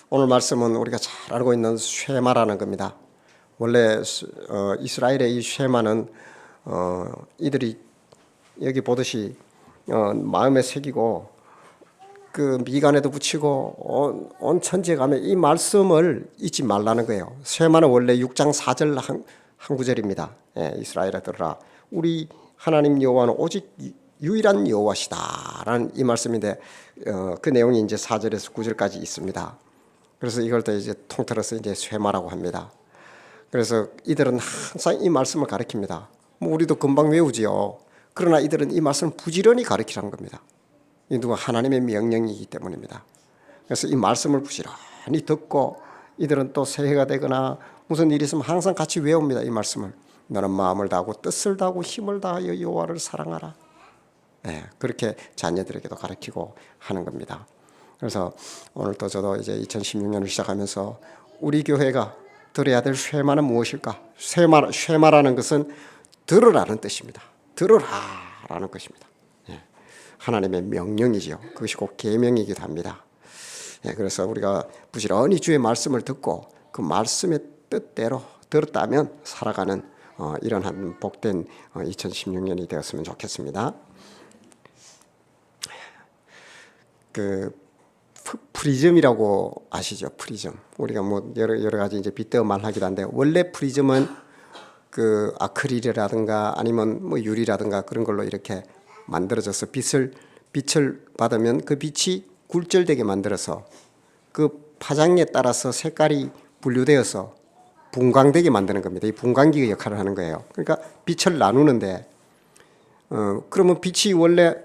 오늘 말씀은 우리가 잘 알고 있는 쉐마라는 겁니다. 원래 이스라엘의 이 쉐마는 이들이 여기 보듯이 마음에 새기고 그 미간에도 붙이고 온 천지에 가면 이 말씀을 잊지 말라는 거예요. 쉐마는 원래 6장 4절 한 구절입니다. 이스라엘아들아 우리 하나님 여호와는 오직 유일한 여호와시다라는 이 말씀인데 그 내용이 이제 4절에서 9절까지 있습니다. 그래서 이걸 또 이제 통틀어서 이제 쉐마라고 합니다. 그래서 이들은 항상 이 말씀을 가르칩니다. 뭐 우리도 금방 외우지요. 그러나 이들은 이 말씀을 부지런히 가르치라는 겁니다. 이 누가 하나님의 명령이기 때문입니다. 그래서 이 말씀을 부지런히 듣고 이들은 또 새해가 되거나 무슨 일이 있으면 항상 같이 외웁니다. 이 말씀을. 너는 마음을 다하고 뜻을 다하고 힘을 다하여 여호와를 사랑하라. 그렇게 자녀들에게도 가르치고 하는 겁니다. 그래서 오늘 또 저도 이제 2016년을 시작하면서 우리 교회가 들어야 될 쉐마는 무엇일까? 쉐마라는 것은 들으라는 뜻입니다. 들으라라는 것입니다. 하나님의 명령이지요. 그것이 곧 계명이기도 합니다. 그래서 우리가 부지런히 주의 말씀을 듣고 그 말씀의 뜻대로 들었다면 살아가는 이런 한 복된 2016년이 되었으면 좋겠습니다. 그 프리즘이라고 아시죠? 프리즘. 우리가 뭐 여러 가지 이제 빗대어 말하기도 한데 원래 프리즘은 그 아크릴이라든가 아니면 뭐 유리라든가 그런 걸로 이렇게 만들어져서 빛을 받으면 그 빛이 굴절되게 만들어서 그 파장에 따라서 색깔이 분류되어서 분광되게 만드는 겁니다. 이 분광기의 역할을 하는 거예요. 그러니까 빛을 나누는데 그러면 빛이 원래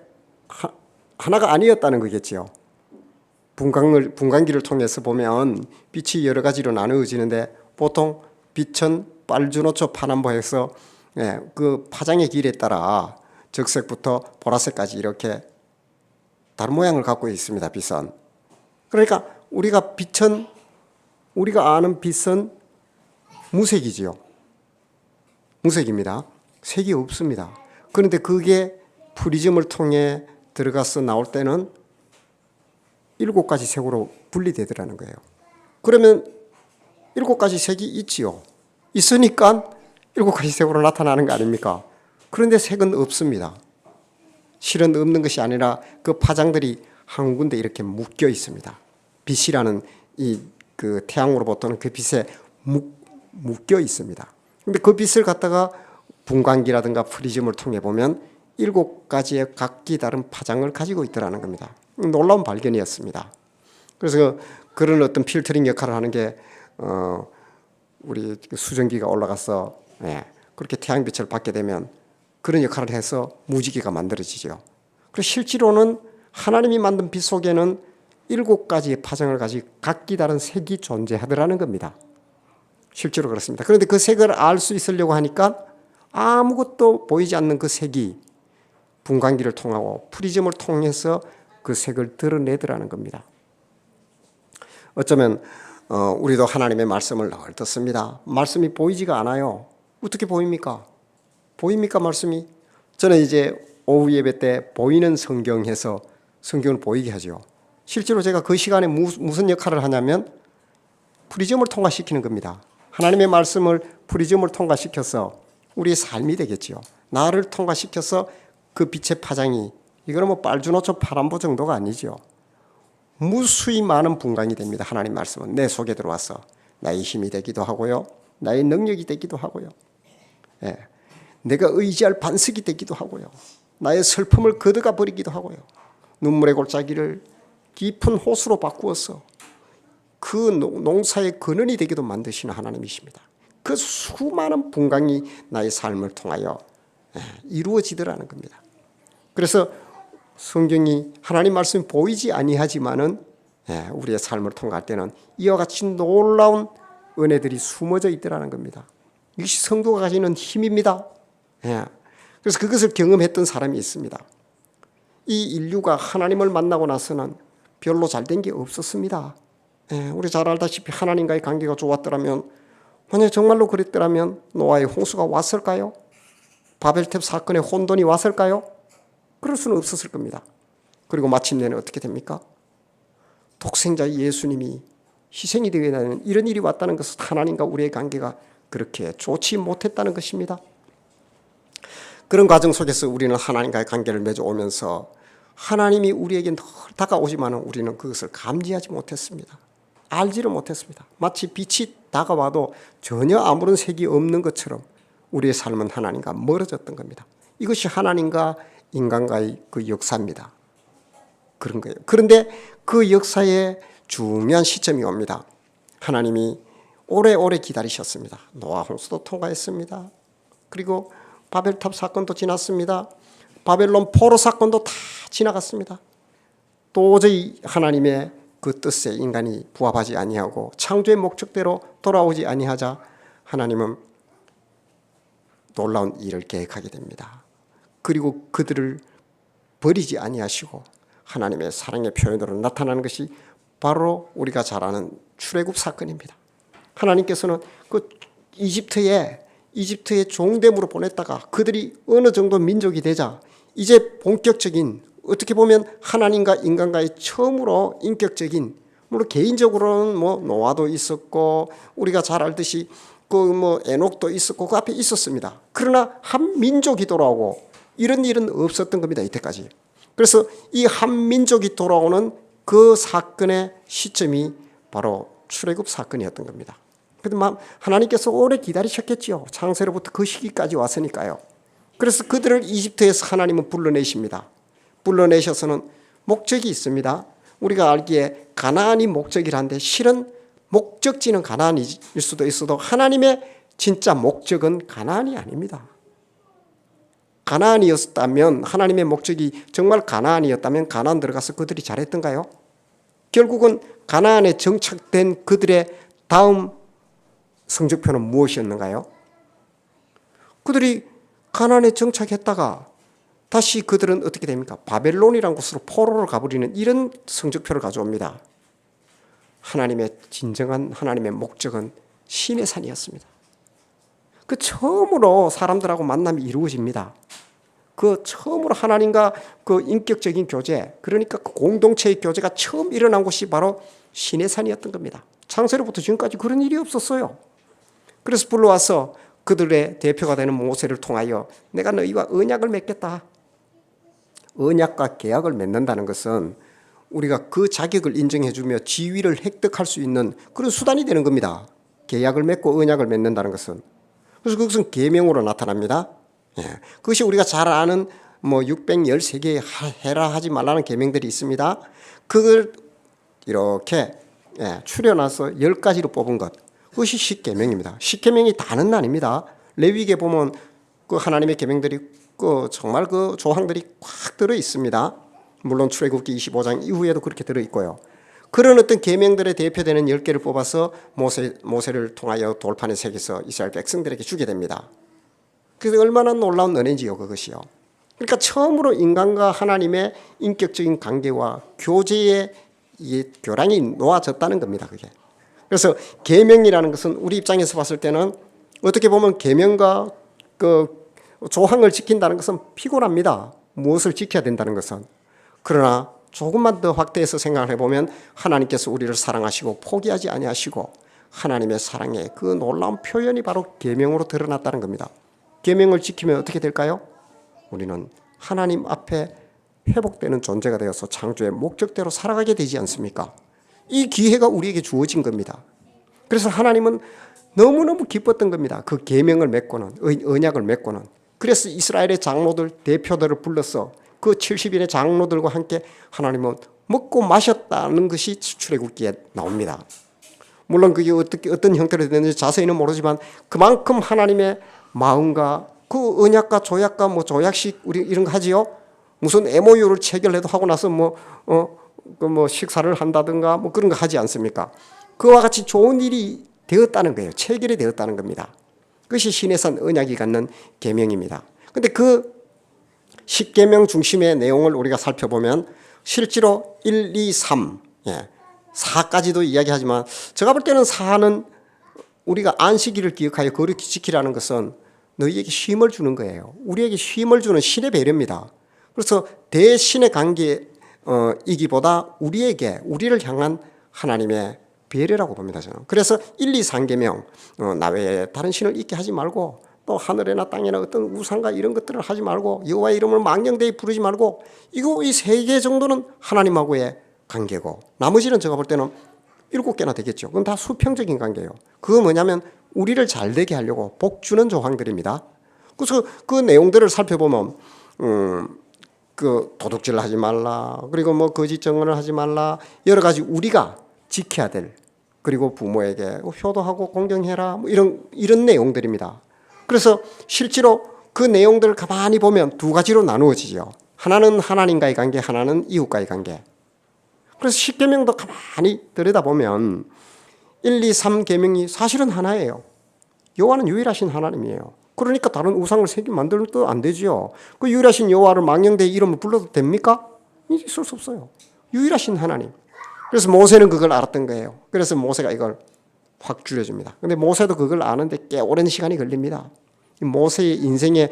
하나가 아니었다는 거겠지요. 분광기를 통해서 보면 빛이 여러 가지로 나누어지는데 보통 빛은 빨주노초 파남보해서 그 파장의 길에 따라 적색부터 보라색까지 이렇게 다른 모양을 갖고 있습니다. 빛은. 그러니까 우리가 아는 빛은 무색이지요. 무색입니다. 색이 없습니다. 그런데 그게 프리즘을 통해 들어가서 나올 때는 7가지 색으로 분리되더라는 거예요. 그러면 7가지 색이 있지요. 있으니까 7가지 색으로 나타나는 거 아닙니까? 그런데 색은 없습니다. 실은 없는 것이 아니라 그 파장들이 한 군데 이렇게 묶여 있습니다. 빛이라는 그 태양으로부터는 그 빛에 묶여 있습니다. 근데 그 빛을 갖다가 분광기라든가 프리즘을 통해 보면 7가지의 각기 다른 파장을 가지고 있더라는 겁니다. 놀라운 발견이었습니다. 그래서 그런 어떤 필터링 역할을 하는 게 우리 수증기가 올라가서 그렇게 태양빛을 받게 되면 그런 역할을 해서 무지개가 만들어지죠. 그래서 실제로는 하나님이 만든 빛 속에는 7가지의 파장을 가지고 각기 다른 색이 존재하더라는 겁니다. 실제로 그렇습니다. 그런데 그 색을 알 수 있으려고 하니까 아무것도 보이지 않는 그 색이 분광기를 통하고 프리즘을 통해서 그 색을 드러내더라는 겁니다. 어쩌면 우리도 하나님의 말씀을 늘 듣습니다. 말씀이 보이지가 않아요. 어떻게 보입니까? 보입니까 말씀이? 저는 이제 오후 예배 때 보이는 성경 해서 성경을 보이게 하죠. 실제로 제가 그 시간에 무슨 역할을 하냐면 프리즘을 통과시키는 겁니다. 하나님의 말씀을 프리즘을 통과시켜서 우리의 삶이 되겠죠. 나를 통과시켜서 그 빛의 파장이 이거는 뭐 빨주노초 파란보 정도가 아니죠. 무수히 많은 분광이 됩니다. 하나님 말씀은 내 속에 들어와서 나의 힘이 되기도 하고요. 나의 능력이 되기도 하고요. 내가 의지할 반석이 되기도 하고요. 나의 슬픔을 걷어가 버리기도 하고요. 눈물의 골짜기를 깊은 호수로 바꾸어서 그 농사의 근원이 되기도 만드시는 하나님이십니다. 그 수많은 분광이 나의 삶을 통하여 이루어지더라는 겁니다. 그래서 성경이 하나님 말씀이 보이지 아니하지만은 우리의 삶을 통과할 때는 이와 같이 놀라운 은혜들이 숨어져 있더라는 겁니다. 이것이 성도가 가지는 힘입니다. 그래서 그것을 경험했던 사람이 있습니다. 이 인류가 하나님을 만나고 나서는 별로 잘된 게 없었습니다. 우리 잘 알다시피 하나님과의 관계가 좋았더라면, 만약 정말로 그랬더라면 노아의 홍수가 왔을까요? 바벨탑 사건의 혼돈이 왔을까요? 그럴 수는 없었을 겁니다. 그리고 마침내는 어떻게 됩니까? 독생자 예수님이 희생이 되어야 되는 이런 일이 왔다는 것은 하나님과 우리의 관계가 그렇게 좋지 못했다는 것입니다. 그런 과정 속에서 우리는 하나님과의 관계를 맺어오면서 하나님이 우리에게 늘 다가오지만 우리는 그것을 감지하지 못했습니다. 알지를 못했습니다. 마치 빛이 다가와도 전혀 아무런 색이 없는 것처럼 우리의 삶은 하나님과 멀어졌던 겁니다. 이것이 하나님과 인간과의 그 역사입니다. 그런 거예요. 그런데 그 역사에 중요한 시점이 옵니다. 하나님이 오래오래 기다리셨습니다. 노아 홍수도 통과했습니다. 그리고 바벨탑 사건도 지났습니다. 바벨론 포로 사건도 다 지나갔습니다. 도저히 하나님의 그 뜻에 인간이 부합하지 아니하고 창조의 목적대로 돌아오지 아니하자 하나님은 놀라운 일을 계획하게 됩니다. 그리고 그들을 버리지 아니하시고 하나님의 사랑의 표현으로 나타나는 것이 바로 우리가 잘 아는 출애굽 사건입니다. 하나님께서는 그 이집트의 종됨으로 보냈다가 그들이 어느 정도 민족이 되자 이제 본격적인, 어떻게 보면 하나님과 인간과의 처음으로 인격적인, 물론 개인적으로는 뭐 노아도 있었고 우리가 잘 알듯이 그 뭐 에녹도 있었고 그 앞에 있었습니다. 그러나 한 민족이 돌아오고 이런 일은 없었던 겁니다. 이때까지. 그래서 이 한 민족이 돌아오는 그 사건의 시점이 바로 출애굽 사건이었던 겁니다. 그런데 하나님께서 오래 기다리셨겠지요. 창세로부터 그 시기까지 왔으니까요. 그래서 그들을 이집트에서 하나님은 불러내십니다. 불러내셔서는 목적이 있습니다. 우리가 알기에 가나안이 목적이란데 실은 목적지는 가나안일 수도 있어도 하나님의 진짜 목적은 가나안이 아닙니다. 가나안이었다면, 하나님의 목적이 정말 가나안이었다면 가나안 들어가서 그들이 잘했던가요? 결국은 가나안에 정착된 그들의 다음 성적표는 무엇이었는가요? 그들이 가나안에 정착했다가 다시 그들은 어떻게 됩니까? 바벨론이라는 곳으로 포로로 가버리는 이런 성적표를 가져옵니다. 하나님의 진정한 하나님의 목적은 신의 산이었습니다. 그 처음으로 사람들하고 만남이 이루어집니다. 그 처음으로 하나님과 그 인격적인 교제, 그러니까 그 공동체의 교제가 처음 일어난 곳이 바로 신의 산이었던 겁니다. 창세로부터 지금까지 그런 일이 없었어요. 그래서 불러와서 그들의 대표가 되는 모세를 통하여 내가 너희와 언약을 맺겠다. 언약과 계약을 맺는다는 것은 우리가 그 자격을 인정해주며 지위를 획득할 수 있는 그런 수단이 되는 겁니다. 계약을 맺고 언약을 맺는다는 것은. 그래서 그것은 계명으로 나타납니다. 예. 그것이 우리가 잘 아는 뭐 613개 해라 하지 말라는 계명들이 있습니다. 그걸 이렇게 추려놔서 10가지로 뽑은 것. 그것이 십계명입니다. 십계명이 다는 아닙니다. 레위기에 보면 그 하나님의 계명들이 그 정말 그 조항들이 꽉 들어 있습니다. 물론 출애굽기 25장 이후에도 그렇게 들어 있고요. 그런 어떤 계명들의 대표되는 10개를 뽑아서 모세를 통하여 돌판에 새겨서 이스라엘 백성들에게 주게 됩니다. 그래서 얼마나 놀라운 은혜지요, 그것이요. 그러니까 처음으로 인간과 하나님의 인격적인 관계와 교제의 교량이 놓아졌다는 겁니다, 그게. 그래서 계명이라는 것은 우리 입장에서 봤을 때는 어떻게 보면 계명과 그 조항을 지킨다는 것은 피곤합니다. 무엇을 지켜야 된다는 것은. 그러나 조금만 더 확대해서 생각을 해보면 하나님께서 우리를 사랑하시고 포기하지 아니하시고 하나님의 사랑의 그 놀라운 표현이 바로 계명으로 드러났다는 겁니다. 계명을 지키면 어떻게 될까요? 우리는 하나님 앞에 회복되는 존재가 되어서 창조의 목적대로 살아가게 되지 않습니까? 이 기회가 우리에게 주어진 겁니다. 그래서 하나님은 너무너무 기뻤던 겁니다. 그 계명을 맺고는, 언약을 맺고는. 그래서 이스라엘의 장로들, 대표들을 불러서 그 70인의 장로들과 함께 하나님은 먹고 마셨다는 것이 출애굽기에 나옵니다. 물론 그게 어떤 형태로 되는지 자세히는 모르지만 그만큼 하나님의 마음과 그 언약과 조약과 뭐 조약식 우리 이런 거 하지요. 무슨 MOU를 체결해도 하고 나서 뭐 식사를 한다든가 뭐 그런 거 하지 않습니까? 그와 같이 좋은 일이 되었다는 거예요. 체결이 되었다는 겁니다. 그것이 신의 산 언약이 갖는 계명입니다. 그런데 그 10계명 중심의 내용을 우리가 살펴보면 실제로 1, 2, 3, 4까지도 이야기하지만 제가 볼 때는 4는 우리가 안식일을 기억하여 거룩히 지키라는 것은 너희에게 쉼을 주는 거예요. 우리에게 쉼을 주는 신의 배려입니다. 그래서 대신의 관계이기보다 우리를 향한 하나님의 배려라고 봅니다, 저는. 그래서 1, 2, 3계명 나 외에 다른 신을 있게 하지 말고 또 하늘에나 땅에나 어떤 우상과 이런 것들을 하지 말고 여호와의 이름을 망령되이 부르지 말고 이거 이 3개 정도는 하나님하고의 관계고 나머지는 제가 볼 때는 7개나 되겠죠. 그건 다 수평적인 관계예요. 그거 뭐냐면 우리를 잘 되게 하려고 복 주는 조항들입니다. 그래서 그 내용들을 살펴보면 그 도둑질 하지 말라, 그리고 뭐 거짓 증언을 하지 말라, 여러 가지 우리가 지켜야 될, 그리고 부모에게 효도하고 공경해라, 뭐 이런 내용들입니다. 그래서 실제로 그 내용들을 가만히 보면 2가지로 나누어지죠. 하나는 하나님과의 관계, 하나는 이웃과의 관계. 그래서 10계명도 가만히 들여다보면 1, 2, 3계명이 사실은 하나예요. 여호와는 유일하신 하나님이에요. 그러니까 다른 우상을 만들어도 안 되죠. 그 유일하신 여호와를 망령되이 이름을 불러도 됩니까? 있을 수 없어요. 유일하신 하나님. 그래서 모세는 그걸 알았던 거예요. 그래서 모세가 이걸 확 줄여줍니다. 근데 모세도 그걸 아는데 꽤 오랜 시간이 걸립니다. 모세의 인생의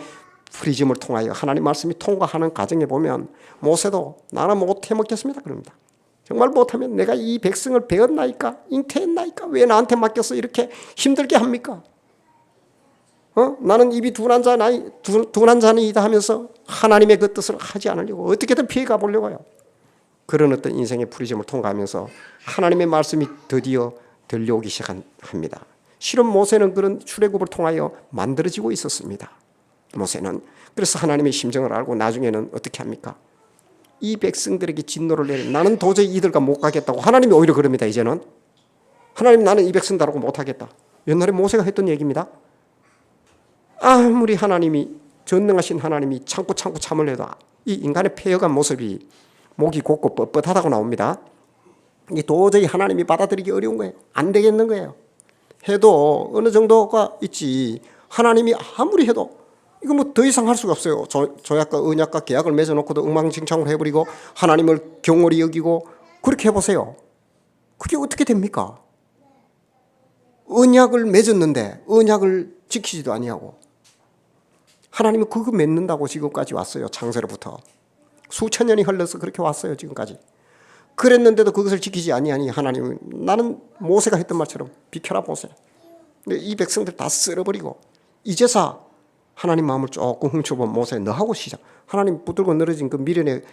프리즘을 통하여 하나님 말씀이 통과하는 과정에 보면 모세도 나는 못 해먹겠습니다 그럽니다. 정말 못하면 내가 이 백성을 배웠나이까? 잉태했나이까? 왜 나한테 맡겨서 이렇게 힘들게 합니까? 나는 입이 둔한 자니이다 하면서 하나님의 그 뜻을 하지 않으려고 어떻게든 피해가 보려고 해요. 그런 어떤 인생의 프리즘을 통과하면서 하나님의 말씀이 드디어 들려오기 시작합니다. 실은 모세는 그런 출애굽을 통하여 만들어지고 있었습니다. 모세는 그래서 하나님의 심정을 알고 나중에는 어떻게 합니까? 이 백성들에게 진노를 내려 나는 도저히 이들과 못 가겠다고 하나님이 오히려 그럽니다. 이제는 하나님 나는 이 백성들하고 못 하겠다. 옛날에 모세가 했던 얘기입니다. 아무리 하나님이 전능하신 하나님이 참고 참을 해도 이 인간의 폐역한 모습이 목이 곧고 뻣뻣하다고 나옵니다. 이 도저히 하나님이 받아들이기 어려운 거예요. 안 되겠는 거예요. 해도 어느 정도가 있지 하나님이 아무리 해도 이거 뭐 더 이상 할 수가 없어요. 조약과 언약과 계약을 맺어놓고도 엉망진창으로 해버리고 하나님을 경홀히 여기고 그렇게 해보세요. 그게 어떻게 됩니까? 언약을 맺었는데 언약을 지키지도 아니하고 하나님은 그거 맺는다고 지금까지 왔어요. 창세로부터 수천 년이 흘러서 그렇게 왔어요. 지금까지 그랬는데도 그것을 지키지 아니하니 하나님은 나는 모세가 했던 말처럼 비켜라 모세. 근데 이 백성들 다 쓸어버리고 이제서 하나님 마음을 조금 훔쳐본 모세 너하고 시작. 하나님 붙들고 늘어진 그 미련의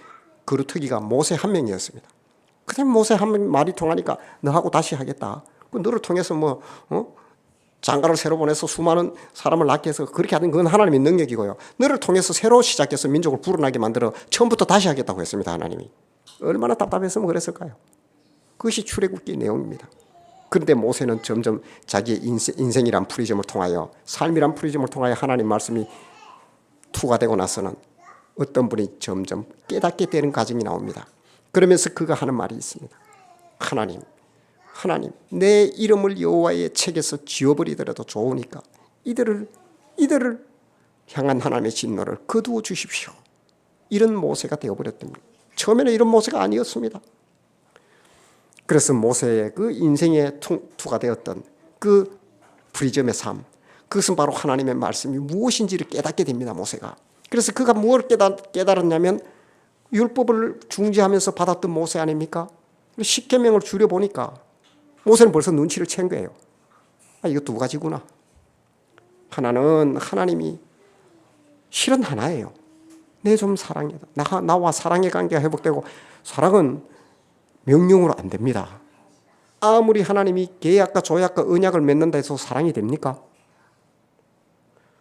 그루터기가 모세 한 명이었습니다. 그다음에 모세 한 명 말이 통하니까 너하고 다시 하겠다. 그 너를 통해서 장가를 새로 보내서 수많은 사람을 낳게 해서 그렇게 하는 건 하나님의 능력이고요. 너를 통해서 새로 시작해서 민족을 불어나게 만들어 처음부터 다시 하겠다고 했습니다. 하나님이. 얼마나 답답했으면 그랬을까요? 그것이 출애굽기 내용입니다. 그런데 모세는 점점 자기의 인생이란 프리즘을 통하여 삶이란 프리즘을 통하여 하나님 말씀이 투과되고 나서는 어떤 분이 점점 깨닫게 되는 과정이 나옵니다. 그러면서 그가 하는 말이 있습니다. 하나님 내 이름을 여호와의 책에서 지워버리더라도 좋으니까 이들을 향한 하나님의 진노를 거두어 주십시오. 이런 모세가 되어버렸답니다. 처음에는 이런 모세가 아니었습니다. 그래서 모세의 그 인생의 투가 되었던 그 프리즘의 삶, 그것은 바로 하나님의 말씀이 무엇인지를 깨닫게 됩니다. 모세가. 그래서 그가 무엇을 깨달았냐면 율법을 중지하면서 받았던 모세 아닙니까? 10계명을 줄여보니까 모세는 벌써 눈치를 챈 거예요. 이거 2가지구나. 하나는 하나님이 실은 하나예요. 내 좀 사랑해. 나와 사랑의 관계가 회복되고 사랑은 명령으로 안 됩니다. 아무리 하나님이 계약과 조약과 언약을 맺는다 해서 사랑이 됩니까?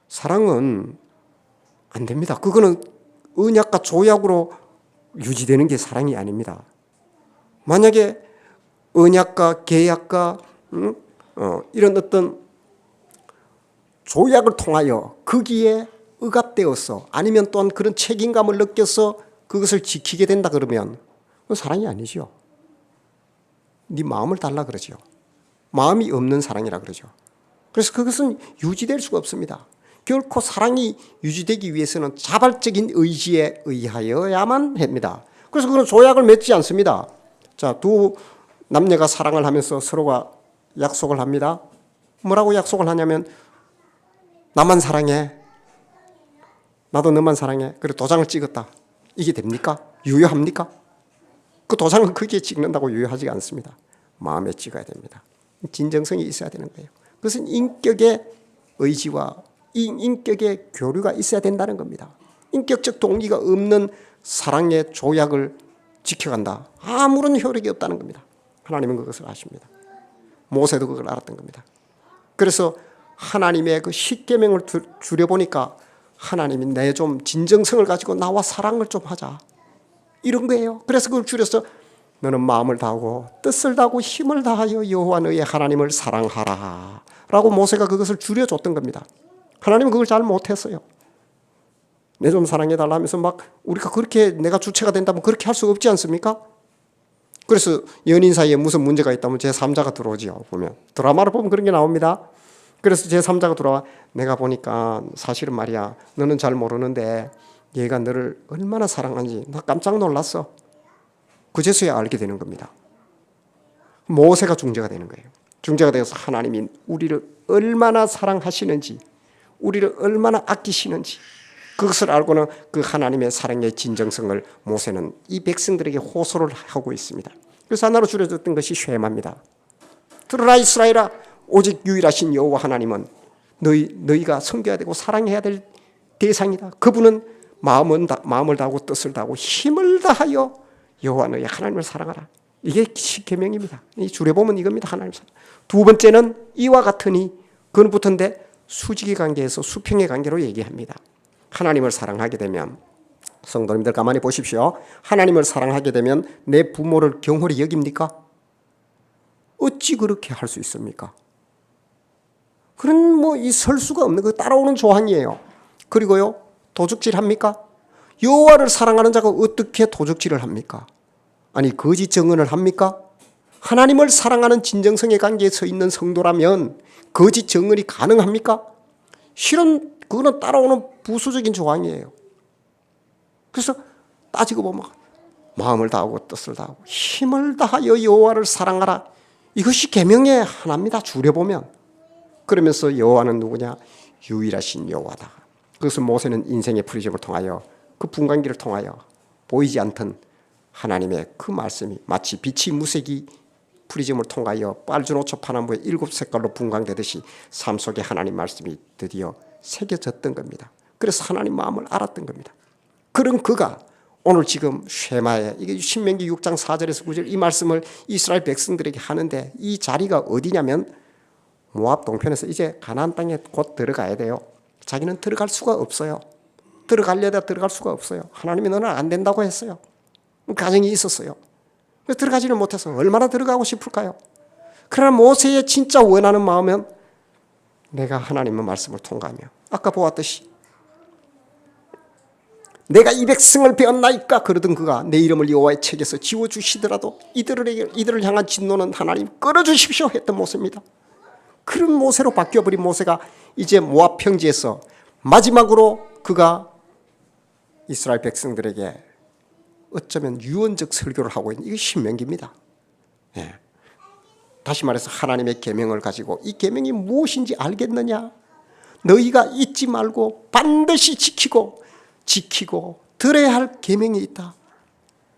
사랑은 안 됩니다. 그거는 언약과 조약으로 유지되는 게 사랑이 아닙니다. 만약에 언약과 계약과 이런 어떤 조약을 통하여 거기에 억압되어서 아니면 또한 그런 책임감을 느껴서 그것을 지키게 된다 그러면 그건 사랑이 아니죠. 네 마음을 달라 그러죠. 마음이 없는 사랑이라 그러죠. 그래서 그것은 유지될 수가 없습니다. 결코 사랑이 유지되기 위해서는 자발적인 의지에 의하여야만 합니다. 그래서 그건 조약을 맺지 않습니다. 자, 두 남녀가 사랑을 하면서 서로가 약속을 합니다. 뭐라고 약속을 하냐면 나만 사랑해. 나도 너만 사랑해. 그리고 도장을 찍었다. 이게 됩니까? 유효합니까? 그 도장을 거기에 찍는다고 유효하지가 않습니다. 마음에 찍어야 됩니다. 진정성이 있어야 되는 거예요. 그것은 인격의 의지와 인격의 교류가 있어야 된다는 겁니다. 인격적 동기가 없는 사랑의 조약을 지켜간다. 아무런 효력이 없다는 겁니다. 하나님은 그것을 아십니다. 모세도 그걸 알았던 겁니다. 그래서 하나님의 그 십계명을 줄여보니까 하나님이 내 좀 진정성을 가지고 나와 사랑을 좀 하자, 이런 거예요. 그래서 그걸 줄여서 너는 마음을 다하고 뜻을 다하고 힘을 다하여 여호와 너의 하나님을 사랑하라 라고 모세가 그것을 줄여줬던 겁니다. 하나님은 그걸 잘 못했어요. 내 좀 사랑해달라 하면서 막 우리가 그렇게 내가 주체가 된다면 그렇게 할 수 없지 않습니까? 그래서 연인 사이에 무슨 문제가 있다면 제3자가 들어오지요. 보면 드라마를 보면 그런 게 나옵니다. 그래서 제3자가 들어와 내가 보니까 사실은 말이야, 너는 잘 모르는데 얘가 너를 얼마나 사랑하는지 나 깜짝 놀랐어. 그제서야 알게 되는 겁니다. 모세가 중재가 되는 거예요. 중재가 되어서 하나님이 우리를 얼마나 사랑하시는지, 우리를 얼마나 아끼시는지 그것을 알고는 그 하나님의 사랑의 진정성을 모세는 이 백성들에게 호소를 하고 있습니다. 그래서 하나로 줄여졌던 것이 쉐마입니다. 들으라 이스라엘아, 오직 유일하신 여호와 하나님은 너희가 섬겨야 되고 사랑해야 될 대상이다. 그분은 마음을 다하고 뜻을 다하고 힘을 다하여 여호와 너희 하나님을 사랑하라. 이게 십계명입니다. 이 줄여보면 이겁니다. 하나님 사랑. 두 번째는 이와 같으니, 그건 붙은데 수직의 관계에서 수평의 관계로 얘기합니다. 하나님을 사랑하게 되면, 성도님들 가만히 보십시오. 하나님을 사랑하게 되면 내 부모를 경홀히 여깁니까? 어찌 그렇게 할 수 있습니까? 그런 설 수가 없는 그 따라오는 조항이에요. 그리고요, 도둑질 합니까? 여호와를 사랑하는 자가 어떻게 도둑질을 합니까? 아니 거짓 증언을 합니까? 하나님을 사랑하는 진정성의 관계에 서 있는 성도라면 거짓 증언이 가능합니까? 실은 그거는 따라오는 부수적인 조항이에요. 그래서 따지고 보면 마음을 다하고 뜻을 다하고 힘을 다하여 여호와를 사랑하라. 이것이 계명의 하나입니다. 줄여보면. 그러면서 여호와는 누구냐? 유일하신 여호와다. 그것은 모세는 인생의 프리즘을 통하여 그 분간기를 통하여 보이지 않던 하나님의 그 말씀이 마치 빛이 무색이 프리즘을 통하여 빨주노초 파남보의 7색깔로 분광되듯이 삶 속에 하나님 말씀이 드디어 새겨졌던 겁니다. 그래서 하나님 마음을 알았던 겁니다. 그런 그가 오늘 지금 쉐마에, 이게 신명기 6장 4절에서 9절 이 말씀을 이스라엘 백성들에게 하는데, 이 자리가 어디냐면 모압 동편에서 이제 가나안 땅에 곧 들어가야 돼요. 자기는 들어갈 수가 없어요. 들어가려다 들어갈 수가 없어요. 하나님이 너는 안 된다고 했어요. 가정이 있었어요. 그래서 들어가지를 못해서 얼마나 들어가고 싶을까요? 그러나 모세의 진짜 원하는 마음은 내가 하나님의 말씀을 통과하며, 아까 보았듯이 내가 이 백성을 배웠나이까 그러던 그가 내 이름을 여호와의 책에서 지워주시더라도 이들을 향한 진노는 하나님 끌어주십시오 했던 모세입니다. 그런 모세로 바뀌어버린 모세가 이제 모압 평지에서 마지막으로 그가 이스라엘 백성들에게 어쩌면 유언적 설교를 하고 있는, 이게 신명기입니다. 예. 다시 말해서 하나님의 계명을 가지고 이 계명이 무엇인지 알겠느냐? 너희가 잊지 말고 반드시 지키고 들어야 할 계명이 있다.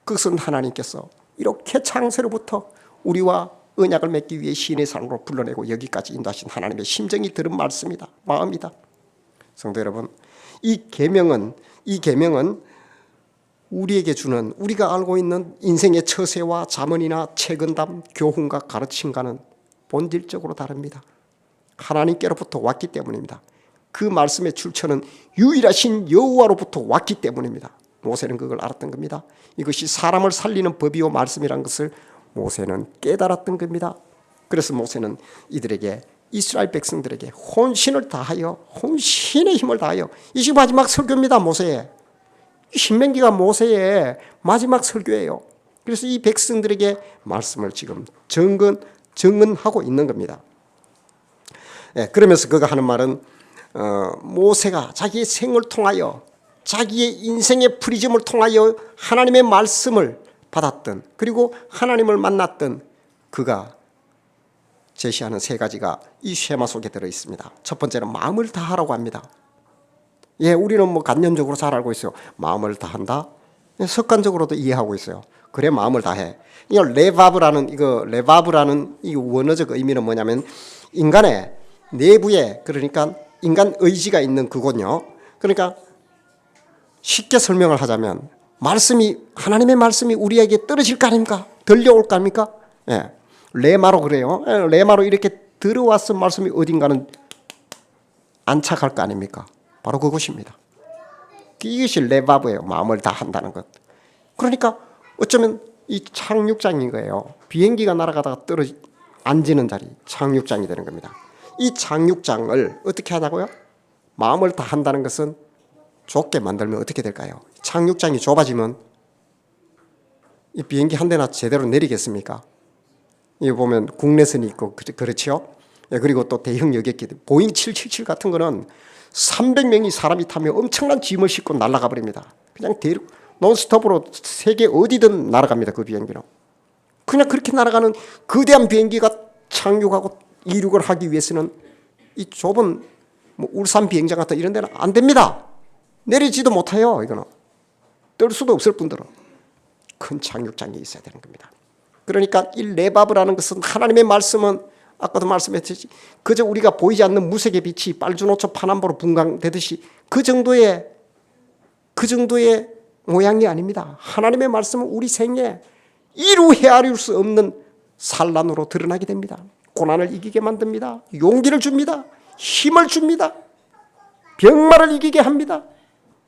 그것은 하나님께서 이렇게 창세로부터 우리와 언약을 맺기 위해 신의 삶으로 불러내고 여기까지 인도하신 하나님의 심정이 들은 말씀이다. 마음이다. 성도 여러분, 이 계명은 우리에게 주는, 우리가 알고 있는 인생의 처세와 자문이나 책임담, 교훈과 가르침과는 본질적으로 다릅니다. 하나님께로부터 왔기 때문입니다. 그 말씀의 출처는 유일하신 여호와로부터 왔기 때문입니다. 모세는 그걸 알았던 겁니다. 이것이 사람을 살리는 법이요 말씀이란 것을 모세는 깨달았던 겁니다. 그래서 모세는 이들에게, 이스라엘 백성들에게 혼신을 다하여, 혼신의 힘을 다하여, 이게 마지막 설교입니다. 모세의 신명기가 모세의 마지막 설교예요. 그래서 이 백성들에게 말씀을 지금 정언하고 있는 겁니다. 예, 그러면서 그가 하는 말은 모세가 자기의 생을 통하여, 자기의 인생의 프리즘을 통하여 하나님의 말씀을 받았던, 그리고 하나님을 만났던 그가 제시하는 세 가지가 이 쉐마 속에 들어 있습니다. 첫 번째는 마음을 다하라고 합니다. 예, 우리는 간념적으로 잘 알고 있어요. 마음을 다한다. 습관적으로도 이해하고 있어요. 그래 마음을 다해. 이거 레바브라는 이 원어적 의미는 뭐냐면 인간의 내부에, 그러니까 인간 의지가 있는 그곳요. 그러니까 쉽게 설명을 하자면 하나님의 말씀이 우리에게 떨어질 거 아닙니까? 들려올 거 아닙니까? 예. 레마로 그래요. 레마로 이렇게 들어와서 말씀이 어딘가는 안착할 거 아닙니까? 바로 그것입니다. 이것이 레바브예요. 마음을 다한다는 것. 그러니까 어쩌면 이 착륙장인 거예요. 비행기가 날아가다가 앉는 자리, 착륙장이 되는 겁니다. 이 착륙장을 어떻게 하냐고요? 마음을 다한다는 것은 좁게 만들면 어떻게 될까요? 착륙장이 좁아지면 이 비행기 한 대나 제대로 내리겠습니까? 이거 보면 국내선이 있고 그렇죠? 그리고 또 대형 여객기 보잉 777 같은 거는 300명이 사람이 타면 엄청난 짐을 싣고 날아가 버립니다. 그냥 논스톱으로 세계 어디든 날아갑니다. 그 비행기는. 그냥 그렇게 날아가는 거대한 비행기가 착륙하고 이륙을 하기 위해서는 이 좁은 울산 비행장 같은 이런 데는 안 됩니다. 내리지도 못해요. 이거는 뜰 수도 없을 뿐더러 큰 착륙장이 있어야 되는 겁니다. 그러니까 이 레바브라는 것은 하나님의 말씀은 아까도 말씀했듯이 그저 우리가 보이지 않는 무색의 빛이 빨주노초 파남보로 분광되듯이 그 정도의 모양이 아닙니다. 하나님의 말씀은 우리 생에 이루 헤아릴 수 없는 산란으로 드러나게 됩니다. 고난을 이기게 만듭니다. 용기를 줍니다. 힘을 줍니다. 병마를 이기게 합니다.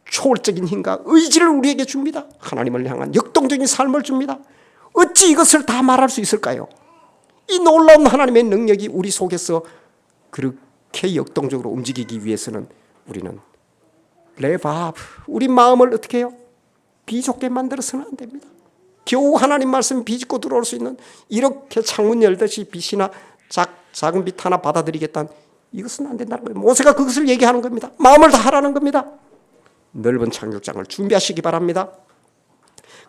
초월적인 힘과 의지를 우리에게 줍니다. 하나님을 향한 역동적인 삶을 줍니다. 어찌 이것을 다 말할 수 있을까요? 이 놀라운 하나님의 능력이 우리 속에서 그렇게 역동적으로 움직이기 위해서는 우리는 레바브, 우리 마음을 어떻게 해요? 비좁게 만들어서는 안 됩니다. 겨우 하나님 말씀 비집고 들어올 수 있는 이렇게 창문 열듯이 빛이나 작은 빛 하나 받아들이겠다는 이것은 안 된다는 거예요. 모세가 그것을 얘기하는 겁니다. 마음을 다하라는 겁니다. 넓은 착륙장을 준비하시기 바랍니다.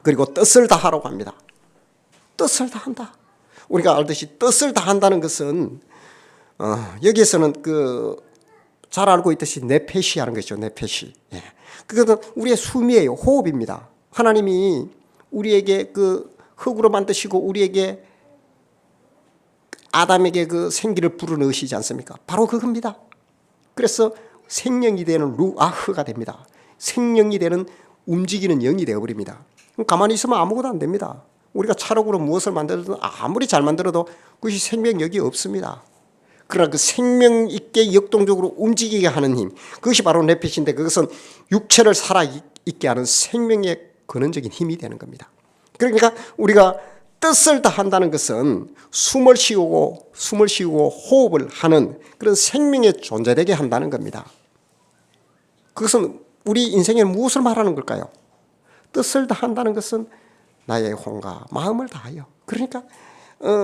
그리고 뜻을 다하라고 합니다. 뜻을 다한다. 우리가 알듯이 뜻을 다한다는 것은 여기에서는 잘 알고 있듯이 네페시 하는 것이죠. 네페시. 예. 그것은 우리의 숨이에요. 호흡입니다. 하나님이 우리에게 흙으로 만드시고 우리에게 아담에게 생기를 불어넣으시지 않습니까? 바로 그겁니다. 그래서 생명이 되는 루아흐가 됩니다. 생명이 되는 움직이는 영이 되어버립니다. 가만히 있으면 아무것도 안 됩니다. 우리가 찰흙으로 무엇을 만들어도 아무리 잘 만들어도 그것이 생명력이 없습니다. 그러나 그 생명 있게 역동적으로 움직이게 하는 힘, 그것이 바로 네페시인데 그것은 육체를 살아있게 하는 생명의 근원적인 힘이 되는 겁니다. 그러니까 우리가 뜻을 다한다는 것은 숨을 쉬고 호흡을 하는 그런 생명의 존재되게 한다는 겁니다. 그것은 우리 인생에 무엇을 말하는 걸까요? 뜻을 다한다는 것은 나의 혼과 마음을 다하여, 그러니까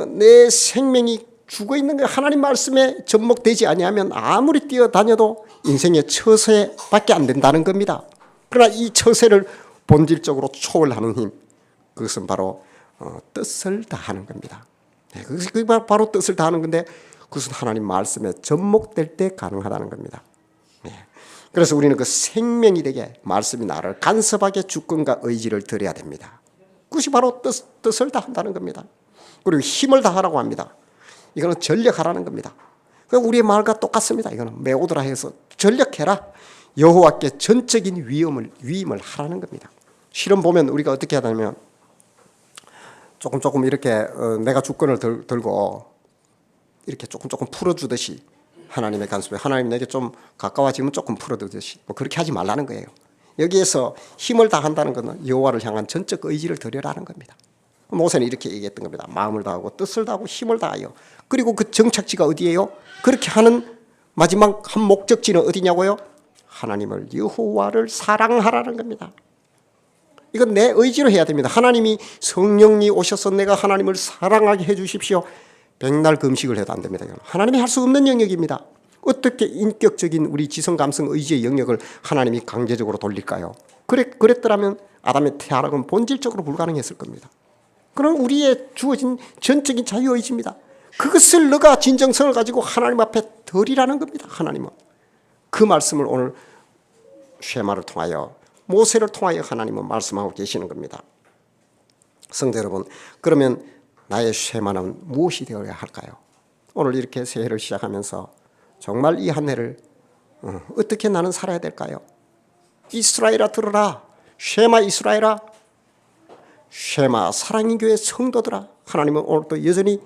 내 생명이 죽어있는 것 하나님 말씀에 접목되지 아니하면 아무리 뛰어다녀도 인생의 처세밖에 안 된다는 겁니다. 그러나 이 처세를 본질적으로 초월하는 힘, 그것은 바로 뜻을 다하는 겁니다. 그것이 바로 뜻을 다하는 건데 그것은 하나님 말씀에 접목될 때 가능하다는 겁니다. 그래서 우리는 그 생명이 되게 말씀이 나를 간섭하게 주권과 의지를 드려야 됩니다. 그것이 바로 뜻을 다한다는 겁니다. 그리고 힘을 다하라고 합니다. 이거는 전력하라는 겁니다. 우리의 말과 똑같습니다. 이거는 메오드라 해서 전력해라. 여호와께 전적인 위임을 하라는 겁니다. 실험 보면 우리가 어떻게 하냐면 조금 이렇게 내가 주권을 들고 이렇게 조금 풀어주듯이 하나님의 간섭에 하나님 내게 좀 가까워지면 조금 풀어두듯이 그렇게 하지 말라는 거예요. 여기에서 힘을 다한다는 것은 여호와를 향한 전적 의지를 드려라는 겁니다. 모세는 이렇게 얘기했던 겁니다. 마음을 다하고 뜻을 다하고 힘을 다하여. 그리고 그 정착지가 어디예요? 그렇게 하는 마지막 한 목적지는 어디냐고요? 하나님을 여호와를 사랑하라는 겁니다. 이건 내 의지로 해야 됩니다. 하나님이 성령이 오셔서 내가 하나님을 사랑하게 해 주십시오. 백날 금식을 해도 안 됩니다. 하나님이 할 수 없는 영역입니다. 어떻게 인격적인 우리 지성, 감성, 의지의 영역을 하나님이 강제적으로 돌릴까요? 그랬더라면 아담의 타락은 본질적으로 불가능했을 겁니다. 그럼 우리의 주어진 전적인 자유의지입니다. 그것을 너가 진정성을 가지고 하나님 앞에 드리라는 겁니다. 하나님은 그 말씀을 오늘 쉐마를 통하여 모세를 통하여 하나님은 말씀하고 계시는 겁니다. 성도 여러분, 그러면 나의 쉐마는 무엇이 되어야 할까요? 오늘 이렇게 새해를 시작하면서 정말 이 한 해를 어떻게 나는 살아야 될까요? 이스라엘아 들어라. 쉐마 이스라엘아. 쉐마 사랑의 교회 성도들아. 하나님은 오늘도 여전히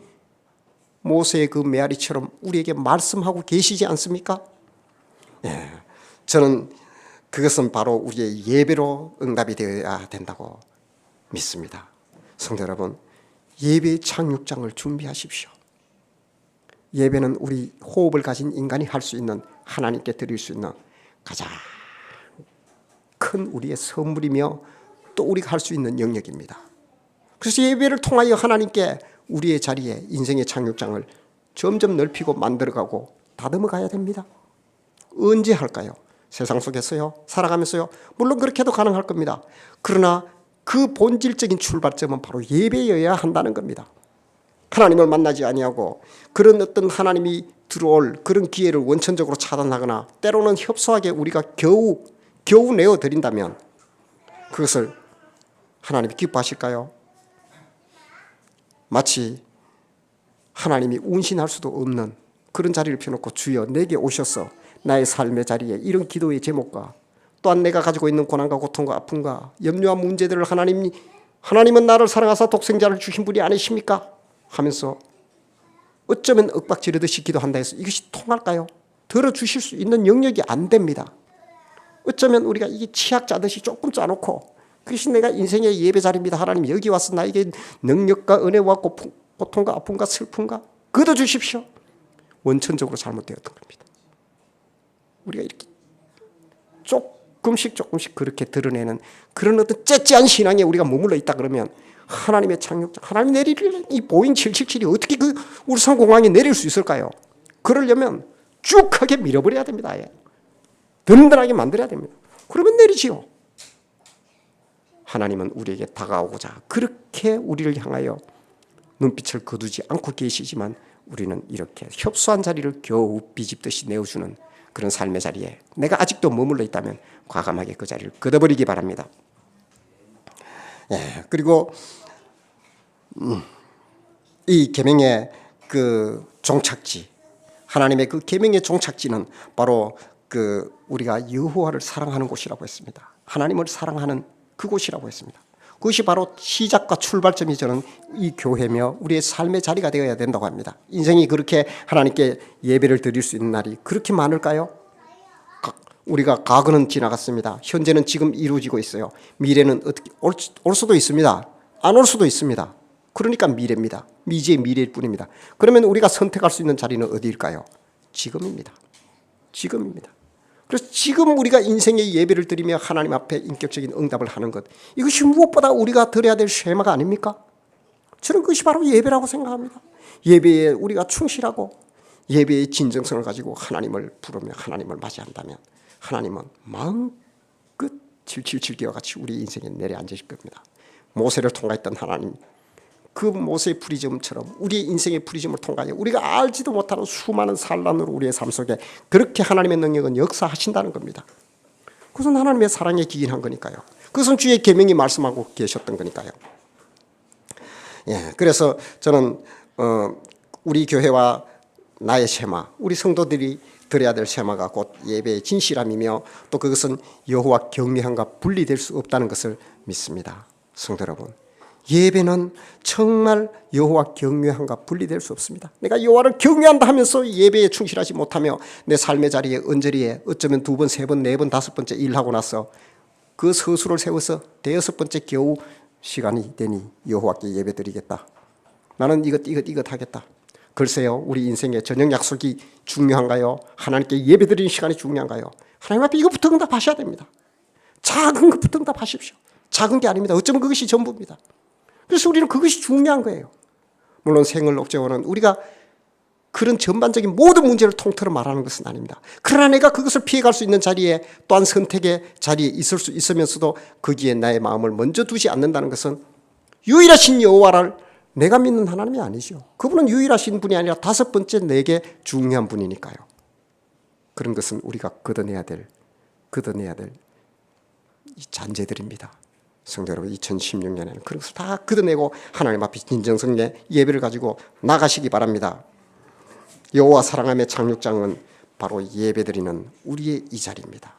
모세의 그 메아리처럼 우리에게 말씀하고 계시지 않습니까? 예, 저는 그것은 바로 우리의 예배로 응답이 되어야 된다고 믿습니다. 성도 여러분, 예배의 착륙장을 준비하십시오. 예배는 우리 호흡을 가진 인간이 할 수 있는, 하나님께 드릴 수 있는 가장 큰 우리의 선물이며 또 우리가 할 수 있는 영역입니다. 그래서 예배를 통하여 하나님께 우리의 자리에 인생의 착륙장을 점점 넓히고 만들어가고 다듬어 가야 됩니다. 언제 할까요? 세상 속에서요? 살아가면서요? 물론 그렇게도 가능할 겁니다. 그러나 그 본질적인 출발점은 바로 예배여야 한다는 겁니다. 하나님을 만나지 아니하고 그런 어떤 하나님이 들어올 그런 기회를 원천적으로 차단하거나 때로는 협소하게 우리가 겨우 내어드린다면 그것을 하나님이 기뻐하실까요? 마치 하나님이 운신할 수도 없는 그런 자리를 펴놓고 주여 내게 오셔서 나의 삶의 자리에 이런 기도의 제목과 또한 내가 가지고 있는 고난과 고통과 아픔과 염려와 문제들을 하나님은 나를 사랑하사 독생자를 주신 분이 아니십니까? 하면서 어쩌면 윽박지르듯이 기도한다 해서 이것이 통할까요? 들어주실 수 있는 영역이 안 됩니다. 어쩌면 우리가 이게 치약 짜듯이 조금 짜놓고 그것이 내가 인생의 예배 자리입니다. 하나님 여기 와서 나에게 능력과 은혜와 고통과 아픔과 슬픔과 그도 주십시오. 원천적으로 잘못되었던 겁니다. 우리가 이렇게 조금씩 그렇게 드러내는 그런 어떤 째째한 신앙에 우리가 머물러 있다 그러면 하나님의 착륙장, 하나님이 내리는 이 보잉 777이 어떻게 그 울산 공항에 내릴 수 있을까요? 그러려면 쭉하게 밀어버려야 됩니다. 아예. 든든하게 만들어야 됩니다. 그러면 내리지요. 하나님은 우리에게 다가오고자 그렇게 우리를 향하여 눈빛을 거두지 않고 계시지만 우리는 이렇게 협소한 자리를 겨우 비집듯이 내어주는 그런 삶의 자리에 내가 아직도 머물러 있다면 과감하게 그 자리를 걷어버리기 바랍니다. 예, 그리고 이 계명의 그 종착지, 하나님의 그 계명의 종착지는 바로 그 우리가 여호와를 사랑하는 곳이라고 했습니다. 하나님을 사랑하는 그곳이라고 했습니다. 그것이 바로 시작과 출발점이 저는 이 교회며 우리의 삶의 자리가 되어야 된다고 합니다. 인생이 그렇게 하나님께 예배를 드릴 수 있는 날이 그렇게 많을까요? 우리가 과거는 지나갔습니다. 현재는 지금 이루어지고 있어요. 미래는 어떻게 올 수도 있습니다. 안 올 수도 있습니다. 그러니까 미래입니다. 미지의 미래일 뿐입니다. 그러면 우리가 선택할 수 있는 자리는 어디일까요? 지금입니다. 지금입니다. 그래서 지금 우리가 인생의 예배를 드리며 하나님 앞에 인격적인 응답을 하는 것, 이것이 무엇보다 우리가 드려야 될 쉐마가 아닙니까? 저는 그것이 바로 예배라고 생각합니다. 예배에 우리가 충실하고 예배의 진정성을 가지고 하나님을 부르며 하나님을 맞이한다면 하나님은 마음껏 777기와 같이 우리 인생에 내려앉으실 겁니다. 모세를 통과했던 하나님, 그 모세의 프리즘처럼 우리의 인생의 프리즘을 통하여 우리가 알지도 못하는 수많은 산란으로 우리의 삶 속에 그렇게 하나님의 능력은 역사하신다는 겁니다. 그것은 하나님의 사랑에 기인한 거니까요. 그것은 주의 계명이 말씀하고 계셨던 거니까요. 예, 그래서 저는 우리 교회와 나의 쉐마, 우리 성도들이 드려야 될 쉐마가 곧 예배의 진실함이며 또 그것은 여호와 경외함과 분리될 수 없다는 것을 믿습니다. 성도 여러분, 예배는 정말 여호와 경외함과 분리될 수 없습니다. 내가 여호와를 경외한다 하면서 예배에 충실하지 못하며 내 삶의 자리에 언저리에 어쩌면 2번, 3번, 4번, 5번째 일하고 나서 그 서수를 세워서 6번째 겨우 시간이 되니 여호와께 예배드리겠다. 나는 이것 하겠다. 글쎄요, 우리 인생의 저녁 약속이 중요한가요? 하나님께 예배드리는 시간이 중요한가요? 하나님 앞에 이것부터 응답하셔야 됩니다. 작은 것부터 응답하십시오. 작은 게 아닙니다. 어쩌면 그것이 전부입니다. 그래서 우리는 그것이 중요한 거예요. 물론 생을 옥죄어는 우리가 그런 전반적인 모든 문제를 통틀어 말하는 것은 아닙니다. 그러나 내가 그것을 피해갈 수 있는 자리에 또한 선택의 자리에 있을 수 있으면서도 거기에 나의 마음을 먼저 두지 않는다는 것은 유일하신 여호와를 내가 믿는 하나님이 아니죠. 그분은 유일하신 분이 아니라 5번째 내게 중요한 분이니까요. 그런 것은 우리가 걷어내야 될 이 잔재들입니다. 성도 여러분, 2016년에는 그런 것을 다 걷어내고 하나님 앞에 진정성의 예배를 가지고 나가시기 바랍니다. 여호와 사랑함의 장육장은 바로 예배드리는 우리의 이 자리입니다.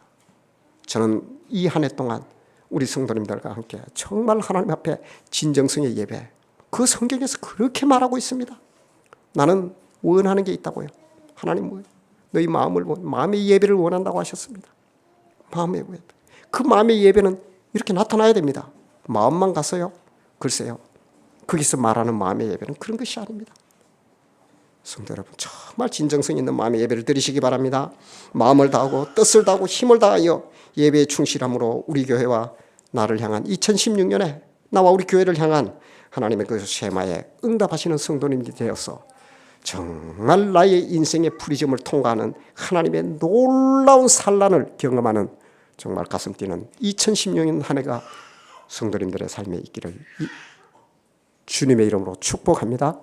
저는 이 한 해 동안 우리 성도님들과 함께 정말 하나님 앞에 진정성의 예배, 그 성경에서 그렇게 말하고 있습니다. 나는 원하는 게 있다고요. 하나님 너희 마음의 예배를 원한다고 하셨습니다. 마음의 예배. 그 마음의 예배는 이렇게 나타나야 됩니다. 마음만 가서요? 글쎄요. 거기서 말하는 마음의 예배는 그런 것이 아닙니다. 성도 여러분, 정말 진정성 있는 마음의 예배를 드리시기 바랍니다. 마음을 다하고 뜻을 다하고 힘을 다하여 예배에 충실함으로 우리 교회와 나를 향한 2016년에 나와 우리 교회를 향한 하나님의 그 쉐마에 응답하시는 성도님이 되어서 정말 나의 인생의 프리즘을 통과하는 하나님의 놀라운 산란을 경험하는 정말 가슴 뛰는 2016년 한 해가 성도님들의 삶에 있기를 주님의 이름으로 축복합니다.